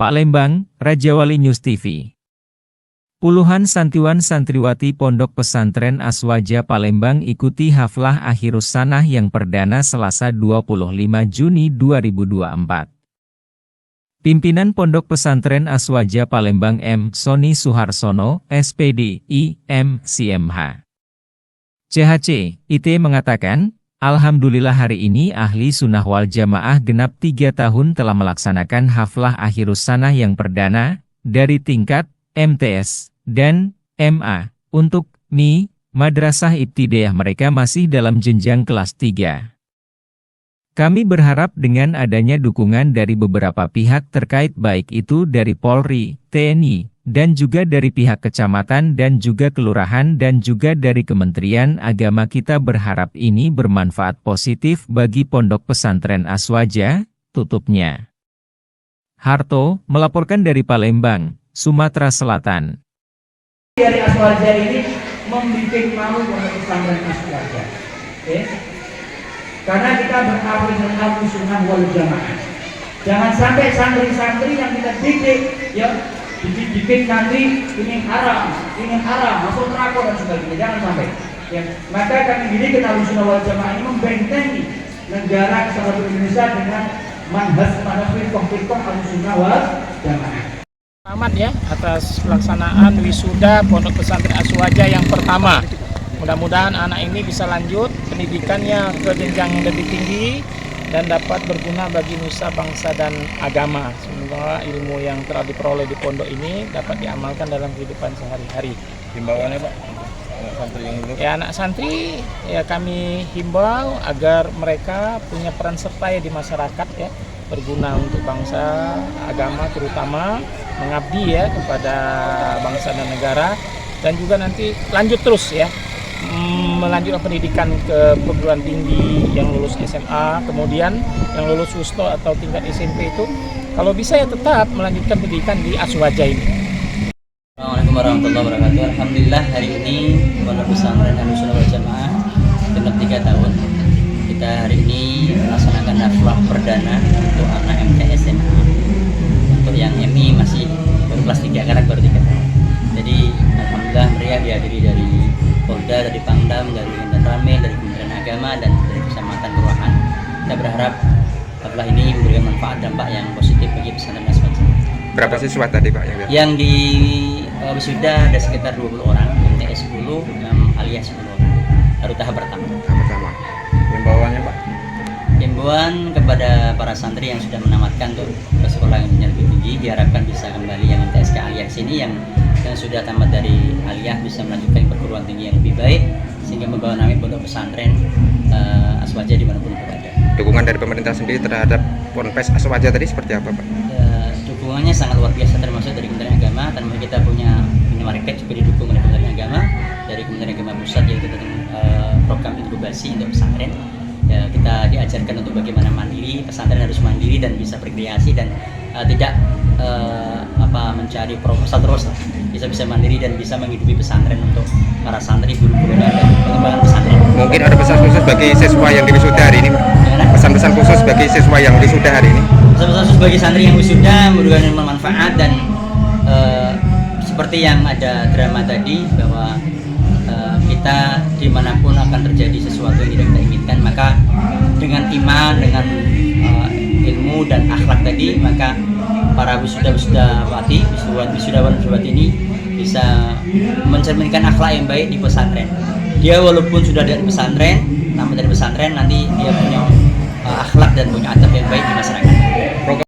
Palembang, Rajawali News TV. Puluhan santiwan santriwati Pondok Pesantren Aswaja Palembang ikuti haflah Akhirus Sanah yang perdana Selasa 25 Juni 2024. Pimpinan Pondok Pesantren Aswaja Palembang M. Soni Suharsono, SPD, IM, CMH. CHC, IT mengatakan, Alhamdulillah hari ini Ahli Sunnah wal Jamaah genap 3 tahun telah melaksanakan haflah Akhirus Sanah yang perdana, dari tingkat MTS dan MA. Untuk MI, Madrasah Ibtidaiyah mereka masih dalam jenjang kelas 3. Kami berharap dengan adanya dukungan dari beberapa pihak terkait baik itu dari Polri, TNI, dan juga dari pihak kecamatan dan juga kelurahan dan juga dari Kementerian Agama, kita berharap ini bermanfaat positif bagi Pondok Pesantren Aswaja, tutupnya. Harto, melaporkan dari Palembang, Sumatera Selatan. Dari Aswaja ini membuat malu Pondok Pesantren Aswaja. Karena kita berkawin dengan Ahlus Sunnah wal Jamaah. Jangan sampai santri-santri yang kita didik, ya, dibikin nanti ini haram, masuk neraka dan sebagainya. Jangan sampai. Ya. Maka kami didik Ahlus Sunnah wal Jamaah ini membentengi negara Kesatuan Indonesia dengan manhaj firqah Ahlus Sunnah wal Jamaah. Selamat ya atas pelaksanaan wisuda Pondok Pesantren Aswaja yang pertama. Mudah-mudahan anak ini bisa lanjut pendidikannya ke jenjang yang lebih tinggi dan dapat berguna bagi nusa, bangsa, dan agama. Semoga ilmu yang telah diperoleh di pondok ini dapat diamalkan dalam kehidupan sehari-hari. Himbauannya Pak, anak santri yang dulu? Ya, anak santri ya kami himbau agar mereka punya peran serta ya di masyarakat ya, berguna untuk bangsa, agama, terutama mengabdi ya kepada bangsa dan negara, dan juga nanti lanjut terus ya melanjutkan pendidikan ke perguruan tinggi, yang lulus SMA, kemudian yang lulus wusto atau tingkat SMP itu kalau bisa ya tetap melanjutkan pendidikan di Aswaja ini. Assalamualaikum warahmatullahi wabarakatuh. Alhamdulillah hari ini Pondok Pesantren Ahlus Sunnah wal Jamaah genap 3 tahun. Kita hari ini melaksanakan haflah perdana untuk anak MTS SMA. Untuk yang MI masih baru kelas 3 karena baru 3 tahun. Jadi alhamdulillah meriah dihadiri dari Polda, dari Pangdam, dari Lintan Ramil, dari Kementerian Agama, dan dari Kecamatan Kelurahan. Kita berharap haflah ini memberikan manfaat dampak yang positif bagi pesantren Aswaja. Berapa siswa tadi Pak yang di wisuda ada sekitar 20 orang, MTS 10, alias 10 orang. Baru tahap pertama. Himbauannya Pak? Himbauan kepada para santri yang sudah menamatkan untuk ke sekolah yang lebih tinggi, diharapkan bisa kembali yang MTS ke alias ini, yang sudah tamat dari aliyah bisa melanjutkan perguruan tinggi yang lebih baik sehingga membawa nama Pondok Pesantren Aswaja dimanapun berada. Dukungan dari pemerintah sendiri terhadap Ponpes Aswaja tadi seperti apa Pak? Dukungannya sangat luar biasa, termasuk dari Kementerian Agama, dan kita punya market juga didukung oleh Kementerian Agama, dari Kementerian Agama Pusat yaitu program inkubasi untuk pesantren. Ya, kita diajarkan untuk bagaimana mandiri, pesantren harus mandiri dan bisa berkreasi dan tidak mencari proposal terus, bisa mandiri dan bisa menghidupi pesantren untuk para santri, guru-guru, dan pengembangan pesantren. Mungkin ada pesan khusus bagi siswa yang wisuda hari ini? Pesan-pesan khusus bagi siswa yang wisuda hari ini? Pesan-pesan khusus bagi santri yang wisuda memberikan manfaat, dan seperti yang ada drama tadi bahwa kita dimanapun akan terjadi sesuatu yang tidak kita inginkan, maka dengan iman, dengan ilmu dan akhlak tadi, maka para wisudawati ini bisa mencerminkan akhlak yang baik di pesantren. Dia walaupun sudah dari pesantren, namun dari pesantren nanti dia punya akhlak dan punya adab yang baik di masyarakat.